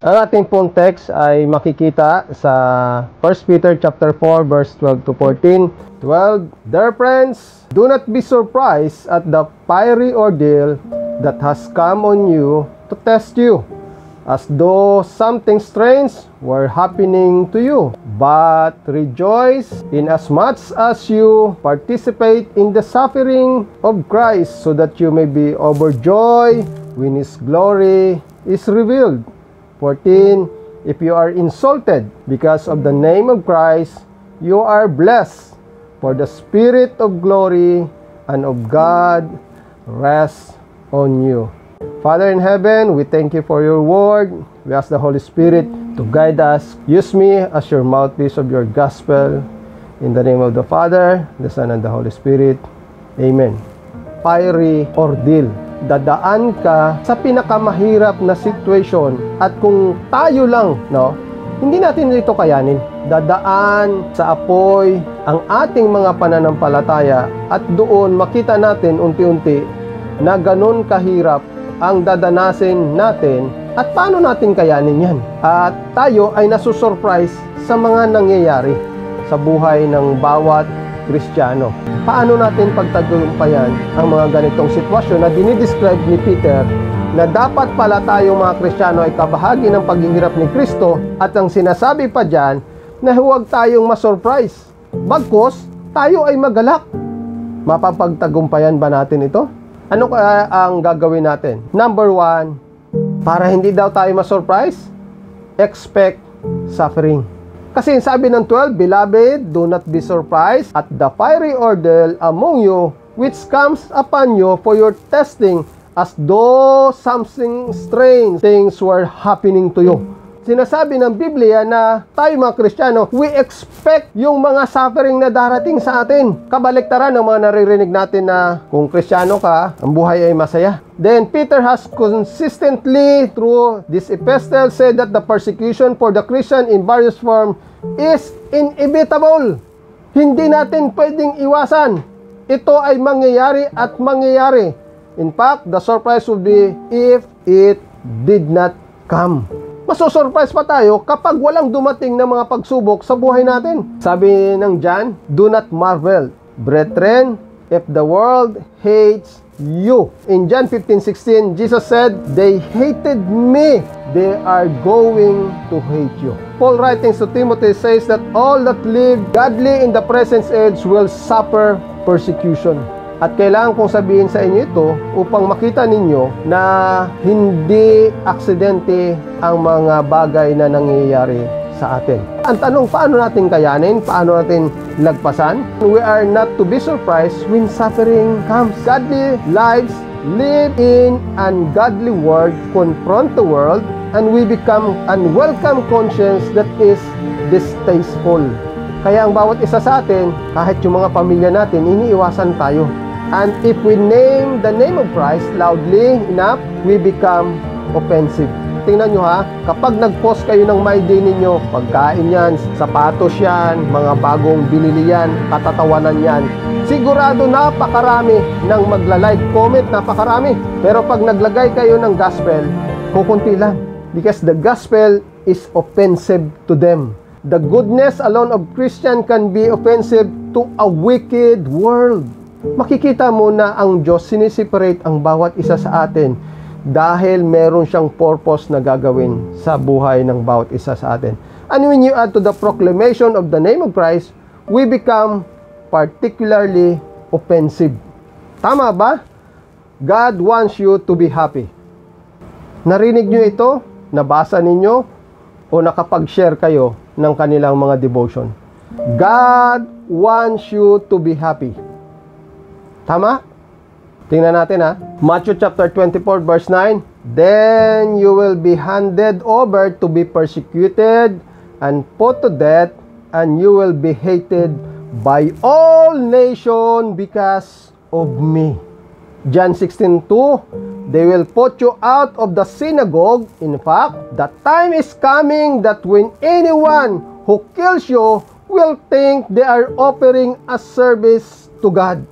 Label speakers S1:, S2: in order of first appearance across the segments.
S1: Ang ating pong text ay makikita sa 1 Peter chapter 4 verse 12 to 14. 12, Dear friends, do not be surprised at the fiery ordeal that has come on you to test you, as though something strange were happening to you. But rejoice inasmuch as you participate in the suffering of Christ, so that you may be overjoyed when His glory is revealed. 14, if you are insulted because of the name of Christ, you are blessed, for the Spirit of glory and of God rests on you. Father in heaven, we thank you for your word. We ask the Holy Spirit to guide us. Use me as your mouthpiece of your gospel. In the name of the Father, the Son, and the Holy Spirit. Amen. Fiery ordeal. Dadaan ka sa pinakamahirap na situation, at kung tayo lang, hindi natin ito kayanin. Dadaan sa apoy ang ating mga pananampalataya, at doon makita natin unti-unti na ganun kahirap ang dadanasin natin, at paano natin kayanin yan. At tayo ay nasusurprise sa mga nangyayari sa buhay ng bawat Kristiyano. Paano natin pagtagumpayan ang mga ganitong sitwasyon na dinidescribe ni Peter, na dapat pala tayong mga Kristiyano ay kabahagi ng paghihirap ni Kristo, at ang sinasabi pa dyan na huwag tayong masurprise, bagkus tayo ay magalak. Mapapagtagumpayan ba natin ito? Ano kaya ang gagawin natin? Number 1, para hindi daw tayo masurprise, expect suffering. Kasi sabi ng 12, Beloved, do not be surprised at the fiery ordeal among you, which comes upon you for your testing, as though something strange things were happening to you. Sinasabi ng Biblia na tayo mga Kristiyano, we expect yung mga suffering na darating sa atin. Kabaliktaran ng mga naririnig natin na kung Kristiyano ka, ang buhay ay masaya. Then Peter has consistently through this epistle said that the persecution for the Christian in various form is inevitable. Hindi natin pwedeng iwasan. Ito ay mangyayari at mangyayari. In fact, the surprise would be if it did not come. Masosurprise pa tayo kapag walang dumating na mga pagsubok sa buhay natin. Sabi ng John, do not marvel, brethren, if the world hates you. In John 15:16, Jesus said, they hated me, they are going to hate you. Paul writing to Timothy says that all that live godly in the present age will suffer persecution. At kailangan kong sabihin sa inyo ito upang makita ninyo na hindi aksidente ang mga bagay na nangyayari sa atin. Ang tanong, paano natin kayanin? Paano natin lagpasan? We are not to be surprised when suffering comes. Godly lives live in ungodly world, confront the world, and we become unwelcome conscience that is distasteful. Kaya ang bawat isa sa atin, kahit yung mga pamilya natin, iniiwasan tayo. And if we name the name of Christ loudly enough, we become offensive. Tingnan nyo ha, kapag nag-post kayo ng my day ninyo, pagkain yan, sapatos yan, mga bagong binili yan, katatawanan yan, sigurado napakarami ng magla-like, comment, napakarami. Pero pag naglagay kayo ng gospel, kukunti lang. Because the gospel is offensive to them. The goodness alone of Christian can be offensive to a wicked world. Makikita mo na ang Diyos siniseparate ang bawat isa sa atin dahil meron siyang purpose na gagawin sa buhay ng bawat isa sa atin. And when you add to the proclamation of the name of Christ, we become particularly offensive. Tama ba? God wants you to be happy. Narinig nyo ito? Nabasa ninyo? O nakapag-share kayo ng kanilang mga devotion? God wants you to be happy. Tama? Tingnan natin ha. Matthew chapter 24 verse 9. Then you will be handed over to be persecuted and put to death, and you will be hated by all nations because of me. John 16:2. They will put you out of the synagogue. In fact, the time is coming that when anyone who kills you will think they are offering a service to God.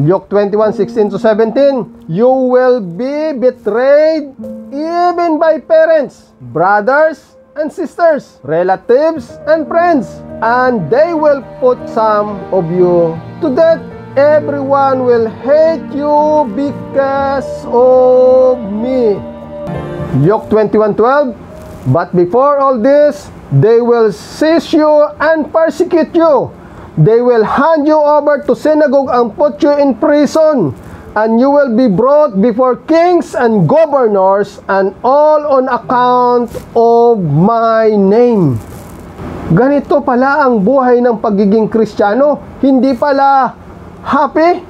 S1: Luke 21:16-17, you will be betrayed even by parents, brothers and sisters, relatives and friends, and they will put some of you to death. Everyone will hate you because of me. Luke 21:12, but before all this, they will seize you and persecute you. They will hand you over to synagogue and put you in prison, and you will be brought before kings and governors, and all on account of my name. Ganito pala ang buhay ng pagiging Kristiyano. Hindi pala happy.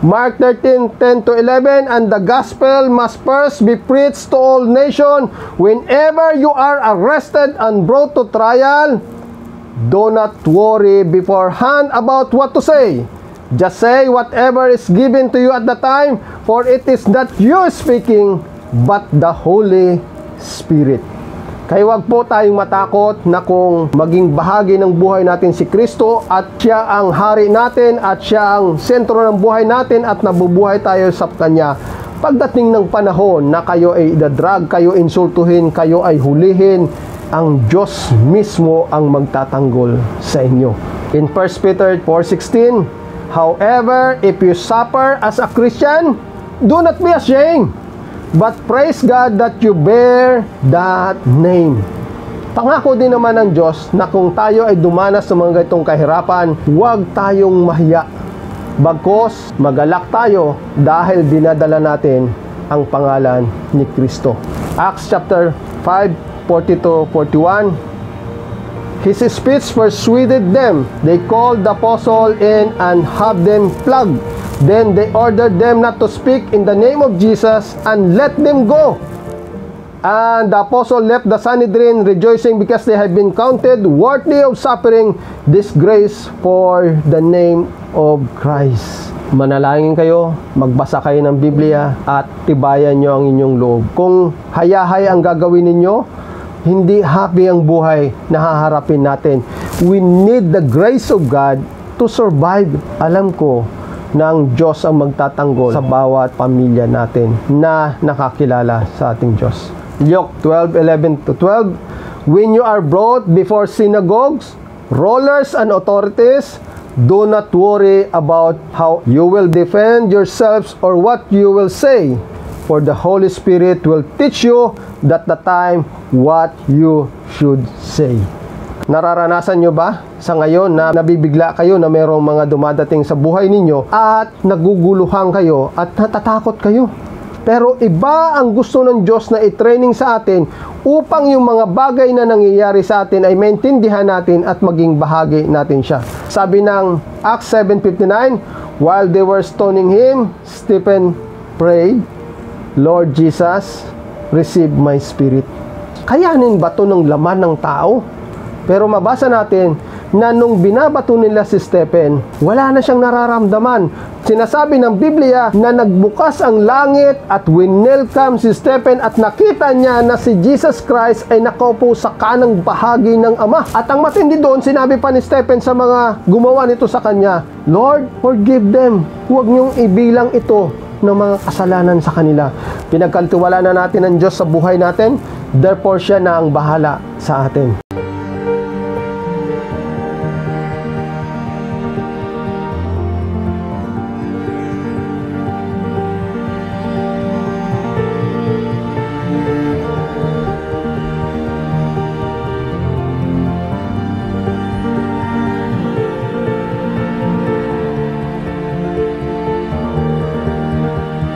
S1: Mark 13:10-11, and the gospel must first be preached to all nations. Whenever you are arrested and brought to trial, do not worry beforehand about what to say. Just say whatever is given to you at the time, for it is not you speaking, but the Holy Spirit. Kaya wag po tayong matakot na kung maging bahagi ng buhay natin si Kristo at siya ang hari natin at siya ang sentro ng buhay natin at nabubuhay tayo sa Kanya. Pagdating ng panahon na kayo ay idadrag, kayo insultuhin, kayo ay hulihin, ang Diyos mismo ang magtatanggol sa inyo. In 1 Peter 4:16, however, if you suffer as a Christian, do not be ashamed, but praise God that you bear that name. Pangako din naman ng Diyos na kung tayo ay dumanas sa mga ganitong kahirapan, huwag tayong mahiya. Bagkus, magalak tayo dahil dinadala natin ang pangalan ni Kristo. Acts chapter 5:40-41, his speech persuaded them. They called the apostle in and have them flogged. Then they ordered them not to speak in the name of Jesus and let them go. And the apostle left the Sanhedrin rejoicing because they had been counted worthy of suffering disgrace for the name of Christ. Manalangin kayo, magbasa kayo ng Biblia at tibayan nyo ang inyong loob. Kung hayahay ang gagawin ninyo, hindi happy ang buhay na haharapin natin. We need the grace of God to survive. Alam ko na ang Diyos ang magtatanggol sa bawat pamilya natin na nakakilala sa ating Diyos. Luke 12:11-12, when you are brought before synagogues, rulers and authorities, do not worry about how you will defend yourselves or what you will say, for the Holy Spirit will teach you at the time what you should say. Nararanasan nyo ba sa ngayon na nabibigla kayo na mayroong mga dumadating sa buhay ninyo at naguguluhan kayo at natatakot kayo? Pero iba ang gusto ng Diyos na i-training sa atin upang yung mga bagay na nangyayari sa atin ay maintindihan natin at maging bahagi natin siya. Sabi ng Acts 7:59, while they were stoning him, Stephen prayed, Lord Jesus, receive my spirit. Kayanin ba ito ng laman ng tao? Pero mabasa natin na nung binabato nila si Stephen, wala na siyang nararamdaman. Sinasabi ng Biblia na nagbukas ang langit at winelcome si Stephen at nakita niya na si Jesus Christ ay nakaupo sa kanang bahagi ng Ama. At ang matindi doon, sinabi pa ni Stephen sa mga gumawa nito sa kanya, Lord, forgive them. Huwag niyong ibilang ito ng mga kasalanan sa kanila. Pinagkaltiwala na natin ng Diyos sa buhay natin, therefore siya na ang bahala sa atin.